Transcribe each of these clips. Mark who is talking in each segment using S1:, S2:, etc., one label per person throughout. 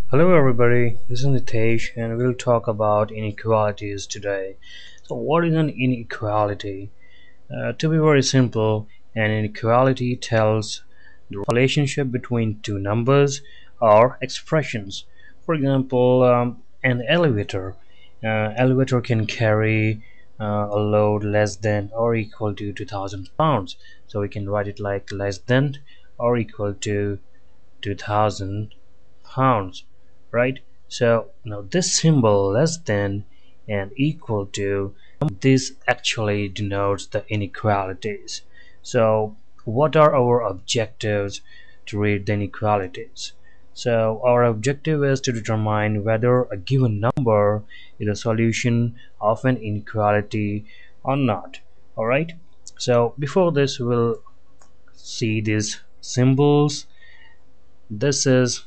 S1: Hello everybody, this is Nitesh and we'll talk about inequalities today. So what is an inequality? To be very simple, an inequality tells the relationship between two numbers or expressions. For example, an elevator can carry a load less than or equal to 2000 pounds. So we can write it like less than or equal to 2000 pounds, right? So now this symbol less than and equal to, this actually denotes the inequalities. So what are our objectives to read the inequalities? So our objective is to determine whether a given number is a solution of an inequality or not. Alright, so before this we'll see these symbols. This is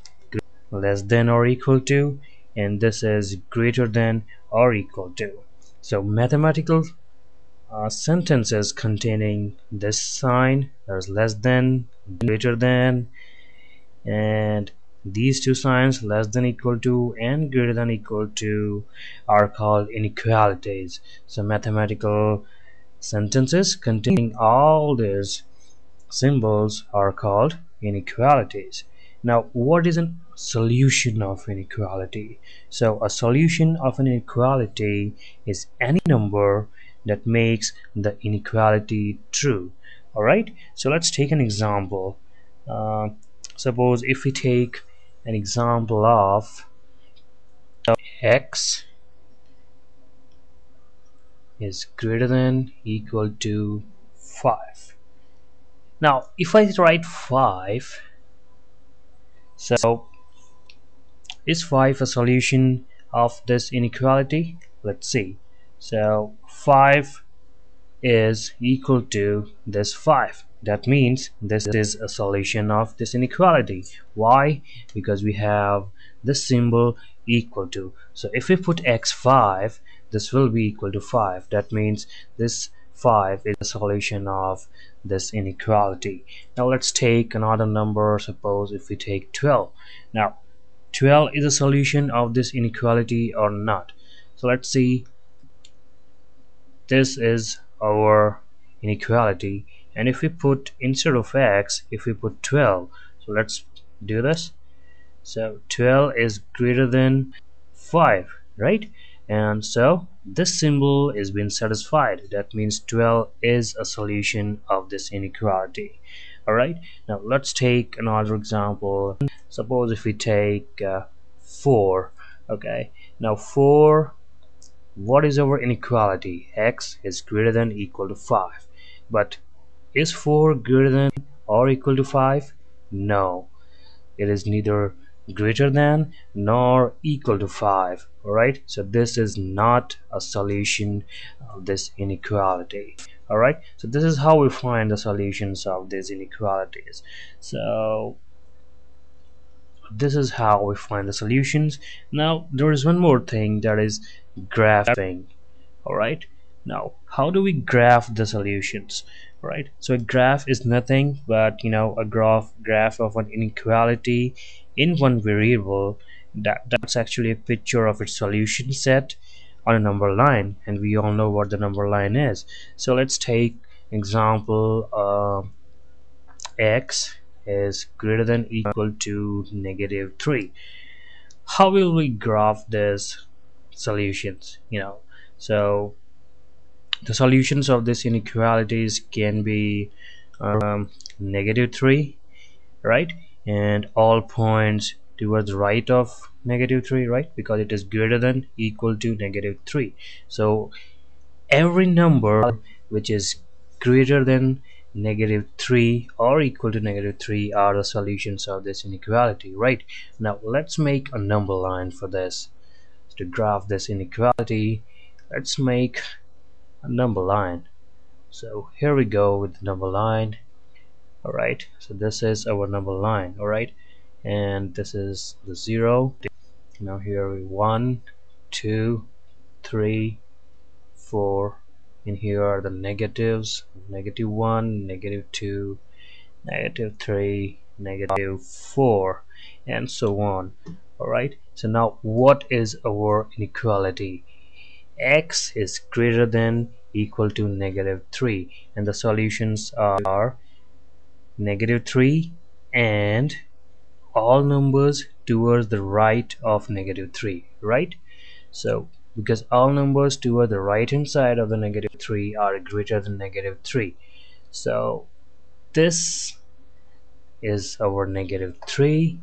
S1: less than or equal to, and this is greater than or equal to. So mathematical sentences containing this sign, there's less than, greater than, and these two signs, less than equal to and greater than equal to, are called inequalities. So mathematical sentences containing all these symbols are called inequalities. Now, what is a solution of inequality? So, a solution of an inequality is any number that makes the inequality true. Alright, so let's take an example. Uh, Suppose if we take an example of x is greater than equal to 5. Now, if I write 5, so is 5 a solution of this inequality? Let's see. So 5 is equal to this 5. That means this is a solution of this inequality. Why? Because we have this symbol equal to. So if we put x5, this will be equal to 5. That means this 5 is a solution of this inequality. Now let's take another number. Suppose if we take 12. Now 12 is a solution of this inequality or not. So let's see. This is our inequality, and if we put, instead of x, if we put 12, so let's do this. So 12 is greater than 5, right? And so this symbol is being satisfied. That means 12 is a solution of this inequality. Alright, now let's take another example. Suppose if we take 4. Okay, now 4, what is our inequality? X is greater than equal to 5. But is 4 greater than or equal to 5? No, it is neither greater than nor equal to 5. Alright, so this is not a solution of this inequality. Alright, so this is how we find the solutions of these inequalities. So this is how we find the solutions. Now there is one more thing, that is graphing. Alright, now how do we graph the solutions? Right, so a graph is nothing but a graph of an inequality in one variable. That's actually a picture of its solution set on a number line, and we all know what the number line is. So let's take example, x is greater than equal to -3. How will we graph this solutions? So the solutions of these inequalities can be -3, right, and all points towards the right of -3, right, because it is greater than equal to -3. So every number which is greater than -3 or equal to -3 are the solutions of this inequality. Right, now let's make a number line for this. To graph this inequality, let's make a number line. So here we go with the number line. Alright, so this is our number line. Alright, and this is the 0. Now here we 1, 2, 3, 4, and here are the negatives: -1, -2, -3, -4, and so on. Alright, so now what is our inequality? X is greater than equal to -3, and the solutions are -3 and all numbers towards the right of -3, right? So because all numbers toward the right hand side of the -3 are greater than -3, so this is our -3,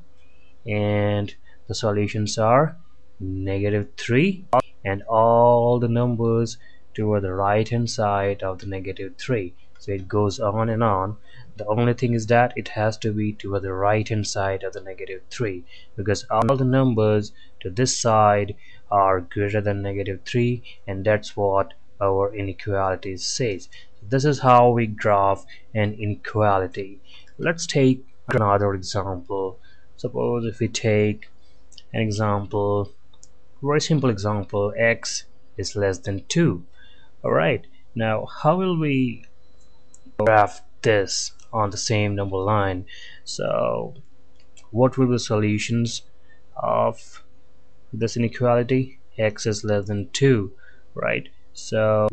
S1: and the solutions are -3 and all the numbers toward the right hand side of the -3. So it goes on and on. The only thing is that it has to be toward the right hand side of the -3, because all the numbers to this side are greater than -3, and that's what our inequality says. This is how we graph an inequality. Let's take another example. Suppose if we take an example, very simple example, x is less than 2. Alright, now how will we graph this on the same number line? So what will be the solutions of this inequality? X is less than 2, right? So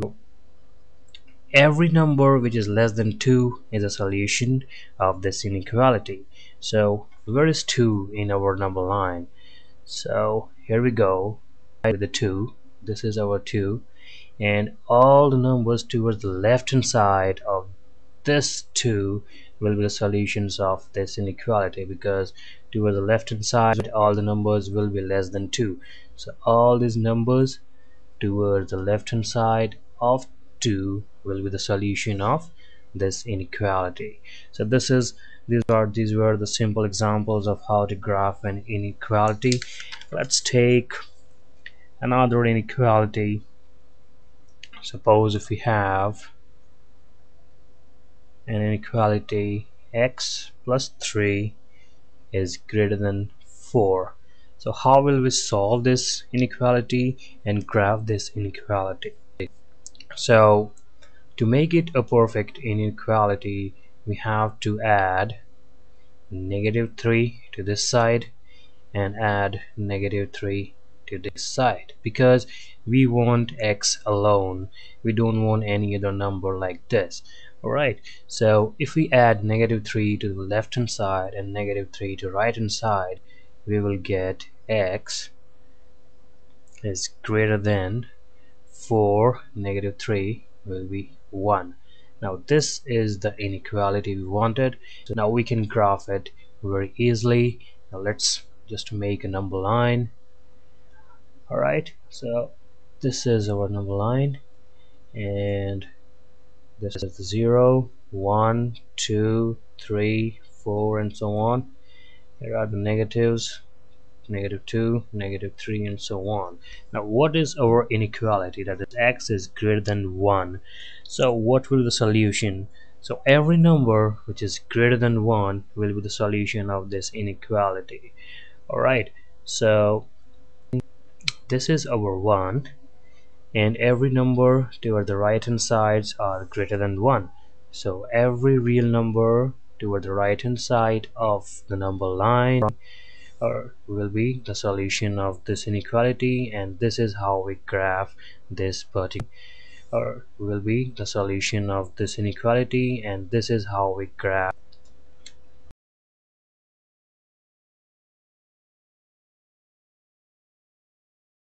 S1: every number which is less than 2 is a solution of this inequality. So where is 2 in our number line? So here we go with the 2. This is our 2, and all the numbers towards the left hand side of this 2 will be the solutions of this inequality, because towards the left hand side all the numbers will be less than 2. So all these numbers towards the left hand side of 2 will be the solution of this inequality. So these were the simple examples of how to graph an inequality. Let's take another inequality. Suppose if we have an inequality x plus 3 is greater than 4. So how will we solve this inequality and graph this inequality? So to make it a perfect inequality, we have to add -3 to this side and add -3 to this side, because we want x alone, we don't want any other number like this. Alright, so if we add -3 to the left hand side and -3 to right hand side, we will get x is greater than 4 -3 will be 1. Now this is the inequality we wanted. So now we can graph it very easily. Now let's just make a number line. Alright, so this is our number line, and this is the 0, 1, 2, 3, 4, and so on. Here are the negatives, -2, -3, and so on. Now what is our inequality? That is, x is greater than 1. So what will be the solution? So every number which is greater than 1 will be the solution of this inequality. Alright, so this is our 1, and every number toward the right hand sides are greater than 1. So every real number toward the right hand side of the number line will be the solution of this inequality, and this is how we graph this particular will be the solution of this inequality, and this is how we graph